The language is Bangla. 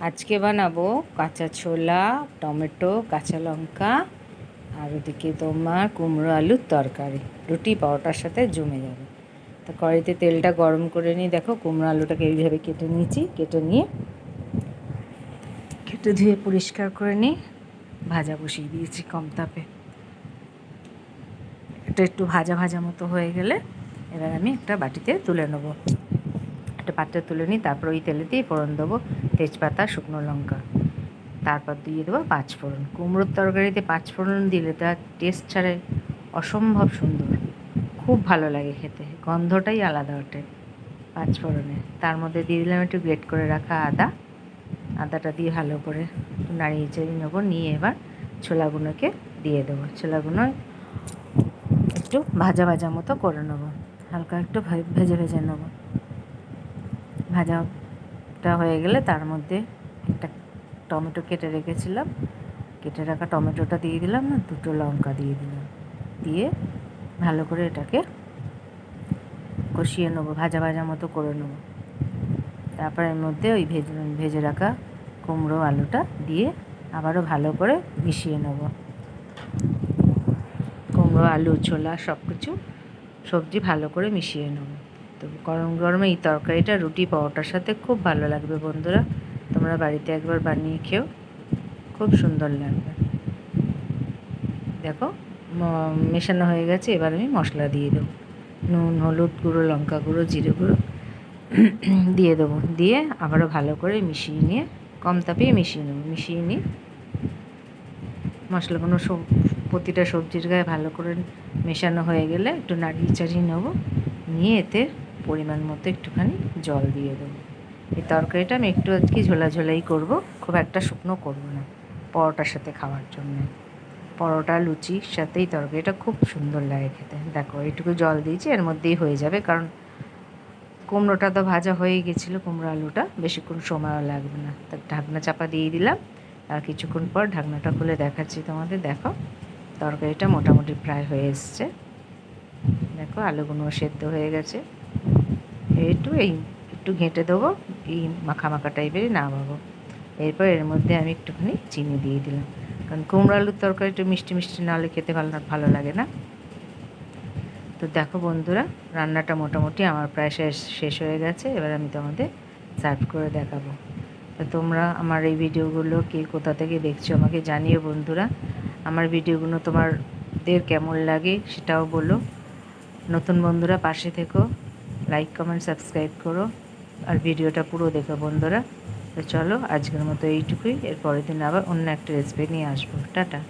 আজকে বানাবো কাঁচা ছোলা, টমেটো, কাঁচা লঙ্কা আর ওদিকে তোমার কুমড়ো আলুর তরকারি। রুটি পরোটার সাথে জমে যাবে। তো কড়াইতে তেলটা গরম করে নিয়ে দেখো কুমড়ো আলুটাকে এইভাবে কেটে নিয়েছি। কেটে ধুয়ে পরিষ্কার করে নিই। ভাজা বসিয়ে দিয়েছি কম তাপে। এটা একটু ভাজা ভাজা মতো হয়ে গেলে এবার আমি একটা বাটিতে তুলে নেবো। একটা পাত্রে তুলে নিই। তারপর ওই তেলেতেই ফোড়ন দেবো তেজপাতা, শুকনো লঙ্কা। তারপর দিয়ে দেবো পাঁচফোড়ন। কুমড়োর তরকারিতে পাঁচফোড়ন দিলে তার টেস্ট ছাড়ে অসম্ভব সুন্দর, খুব ভালো লাগে খেতে, গন্ধটাই আলাদা ওঠে পাঁচফোড়নে। তার মধ্যে দিয়ে দিলাম একটু গ্রেট করে রাখা আদাটা দিয়ে ভালো করে নাড়িয়ে চাড়িয়ে নেবো। নিয়ে এবার ছোলাগুলোকে দিয়ে দেবো। ছোলাগুলো একটু ভাজা ভাজা মতো করে নেবো, হালকা একটু ভেজে ভেজে নেবো। ভাজাটা হয়ে গেলে তার মধ্যে একটা টমেটো কেটে রেখেছিলাম, কেটে রাখা টমেটোটা দিয়ে দিলাম, না দুটো লঙ্কা দিয়ে দিলাম। দিয়ে ভালো করে এটাকে কষিয়ে নেবো, ভাজা ভাজা মতো করে নেবো। তারপর এর মধ্যে ওই ভেজে রাখা কুমড়ো আলুটা দিয়ে আবারও ভালো করে মিশিয়ে নেবো। কুমড়ো, আলু, ছোলা সব কিছু সবজি ভালো করে মিশিয়ে নেবো। তো গরম গরমে এই তরকারিটা রুটি পরোটার সাথে খুব ভালো লাগবে বন্ধুরা। তোমরা বাড়িতে একবার বানিয়ে খেও, খুব সুন্দর লাগবে। দেখো মেশানো হয়ে গেছে। এবার আমি মশলা দিয়ে দেবো। নুন, হলুদ গুঁড়ো, লঙ্কা গুঁড়ো, জিরে গুঁড়ো দিয়ে দেবো। দিয়ে আবারও ভালো করে মিশিয়ে নিয়ে কম তাপেই মিশিয়ে নেবো। মিশিয়ে নিয়ে মশলাগুলো প্রতিটা সবজির গায়ে ভালো করে মেশানো হয়ে গেলে একটু নাড়িয়ে চাড়িয়ে নেবো। নিয়ে এতে পরিমাণ মতো একটুখানি জল দিয়ে দেবো। এই তরকারিটা আমি একটু আজকে ঝোলাই করবো, খুব একটা শুকনো করবো না, পরোটার সাথে খাওয়ার জন্য। পরোটা, লুচির সাথেই তরকারিটা খুব সুন্দর লাগে খেতে। দেখো এইটুকু জল দিয়েছি, এর মধ্যেই হয়ে যাবে, কারণ কুমড়োটা তো ভাজা হয়েই গেছিলো। কুমড়ো আলুটা বেশিক্ষণ সময়ও লাগবে না। তার ঢাকনা চাপা দিয়ে দিলাম। আর কিছুক্ষণ পর ঢাকনাটা খুলে দেখাচ্ছি তোমাদের। দেখো তরকারিটা মোটামুটি প্রায় হয়ে এসছে। দেখো আলুগুলো সেদ্ধ হয়ে গেছে। একটু ঘেঁটে দেবো, এই মাখা মাখা টাইপেরই নামাবো। এরপর এর মধ্যে আমি একটুখানি চিনি দিয়ে দিলাম, কারণ কুমড়ো আলুর তরকারি একটু মিষ্টি মিষ্টি না হলে খেতে ভালো লাগে না। তো দেখো বন্ধুরা, রান্নাটা মোটামুটি আমার প্রায় শেষ হয়ে গেছে। এবার আমি তোমাদের সার্ভ করে দেখাবো। তো তোমরা আমার এই ভিডিওগুলো কে কোথা থেকে দেখছো আমাকে জানিও বন্ধুরা। আমার ভিডিওগুলো তোমাদের কেমন লাগে সেটাও বলো। নতুন বন্ধুরা পাশে থেকো, লাইক, কমেন্ট, সাবস্ক্রাইব করো, আর ভিডিওটা পুরো দেখো বন্ধুরা। তো চলো আজকের মতো এইটুকুই। এর পরের দিন আবার অন্য একটা রেসিপি নিয়ে আসবো। টাটা।